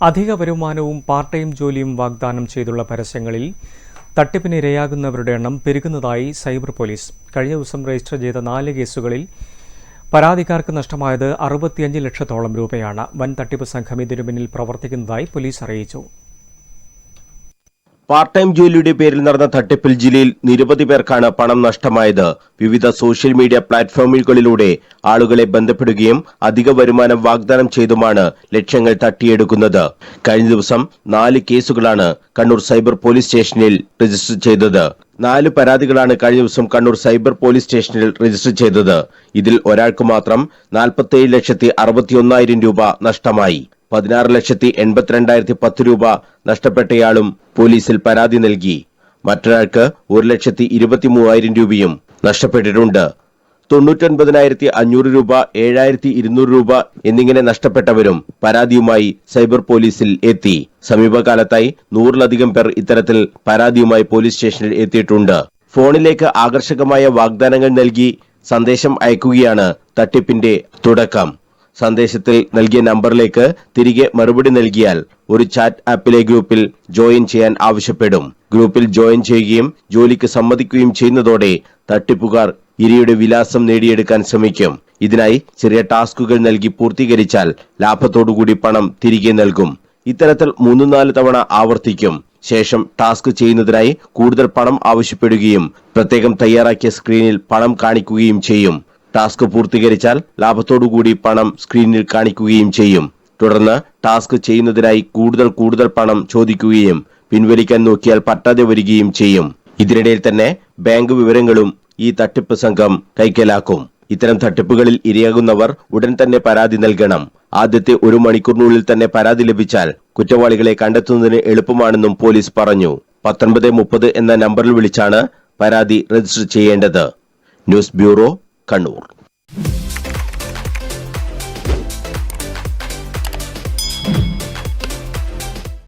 അധിക വരുമാനവും part time ജോലിയും വാഗ്ദാനം ചെയ്തുള്ള പരസ്യങ്ങളിൽ തട്ടിപ്പിന് ഇരയാകുന്നവരുടെ എണ്ണം പെരുകുന്നതായി സൈബർ പോലീസ്. കഴിഞ്ഞ ദിവസം രജിസ്റ്റർ ചെയ്ത 4 കേസുകളിൽ പരാതിക്കാർക്ക് നഷ്ടമായത് 65 ലക്ഷത്തോളം രൂപയാണ്. വൻ തട്ടിപ്പ് സംഘം ഇതിനു പിന്നിൽ പ്രവർത്തിക്കുന്നതായി പോലീസ് അറിയിച്ചു. പാർട്ട് ടൈം ജോലിയുടെ പേരിൽ നടന്ന തട്ടിപ്പിൽ ജില്ലയിൽ നിരവധി പേർക്കാണ് പണം നഷ്ടമായത്. വിവിധ സോഷ്യൽ മീഡിയ പ്ലാറ്റ്ഫോമുകളിലൂടെ ആളുകളെ ബന്ധപ്പെടുകയും അധിക വരുമാനം വാഗ്ദാനം ചെയ്തുമാണ് ലക്ഷ്യങ്ങൾ തട്ടിയെടുക്കുന്നത്. കഴിഞ്ഞ ദിവസം 4 കേസുകളാണ് കണ്ണൂർ സൈബർ പോലീസ് സ്റ്റേഷനിൽ രജിസ്റ്റർ ചെയ്തത്. 4 പരാതികളാണ് കഴിഞ്ഞ ദിവസം കണ്ണൂർ സൈബർ പോലീസ് സ്റ്റേഷനിൽ രജിസ്റ്റർ ചെയ്തത്. ഇതിൽ ഒരാൾക്ക് മാത്രം 47,61,000 രൂപ നഷ്ടമായി. 16,82,10 രൂപ നഷ്ടപ്പെട്ടയാളും പോലീസിൽ പരാതി നൽകി. മറ്റൊരാൾക്ക് 1,23,000 രൂപയും നഷ്ടപ്പെട്ടിട്ടുണ്ട്. 99,500 രൂപ, 7,200 രൂപ എന്നിങ്ങനെ നഷ്ടപ്പെട്ടവരും പരാതിയുമായി സൈബർ പോലീസിൽ എത്തി. സമീപകാലത്തായി 100-ലധികം പേർ ഇത്തരത്തിൽ പരാതിയുമായി പോലീസ് സ്റ്റേഷനിൽ എത്തിയിട്ടുണ്ട്. ഫോണിലേക്ക് ആകർഷകമായ വാഗ്ദാനങ്ങൾ നൽകി സന്ദേശം അയക്കുകയാണ് തട്ടിപ്പിന്റെ തുടക്കം. സന്ദേശത്തിൽ നൽകിയ നമ്പറിലേക്ക് തിരികെ മറുപടി നൽകിയാൽ ഒരു ചാറ്റ് ആപ്പിലെ ഗ്രൂപ്പിൽ ജോയിൻ ചെയ്യാൻ ആവശ്യപ്പെടും. ഗ്രൂപ്പിൽ ജോയിൻ ചെയ്യുകയും ജോലിക്ക് സമ്മതിക്കുകയും ചെയ്യുന്നതോടെ തട്ടിപ്പുകാർ ഇരയുടെ വിലാസം നേടിയെടുക്കാൻ ശ്രമിക്കും. ഇതിനായി ചെറിയ ടാസ്കുകൾ നൽകി പൂർത്തീകരിച്ചാൽ ലാഭത്തോടുകൂടി പണം തിരികെ നൽകും. ഇത്തരത്തിൽ 3-4 തവണ ആവർത്തിക്കും. ശേഷം ടാസ്ക് ചെയ്യുന്നതിനായി കൂടുതൽ പണം ആവശ്യപ്പെടുകയും പ്രത്യേകം തയ്യാറാക്കിയ സ്ക്രീനിൽ പണം കാണിക്കുകയും ചെയ്യും. ടാസ്ക് പൂർത്തീകരിച്ചാൽ ലാഭത്തോടുകൂടി പണം സ്ക്രീനിൽ കാണിക്കുകയും ചെയ്യും. തുടർന്ന് ടാസ്ക് ചെയ്യുന്നതിനായി കൂടുതൽ പണം ചോദിക്കുകയും പിൻവലിക്കാൻ നോക്കിയാൽ പറ്റാതെ വരികയും ചെയ്യും. ഇതിനിടയിൽ തന്നെ ബാങ്ക് വിവരങ്ങളും ഈ തട്ടിപ്പ് സംഘം കൈക്കലാക്കും. ഇത്തരം തട്ടിപ്പുകളിൽ ഇരയാകുന്നവർ ഉടൻ തന്നെ പരാതി നൽകണം. ആദ്യത്തെ 1 മണിക്കൂറിനുള്ളിൽ തന്നെ പരാതി ലഭിച്ചാൽ കുറ്റവാളികളെ കണ്ടെത്തുന്നതിന് എളുപ്പമാണെന്നും പോലീസ് പറഞ്ഞു. 1930 എന്ന നമ്പറിൽ വിളിച്ചാണ് പരാതി രജിസ്റ്റർ ചെയ്യേണ്ടത്. News bureau, Kannur.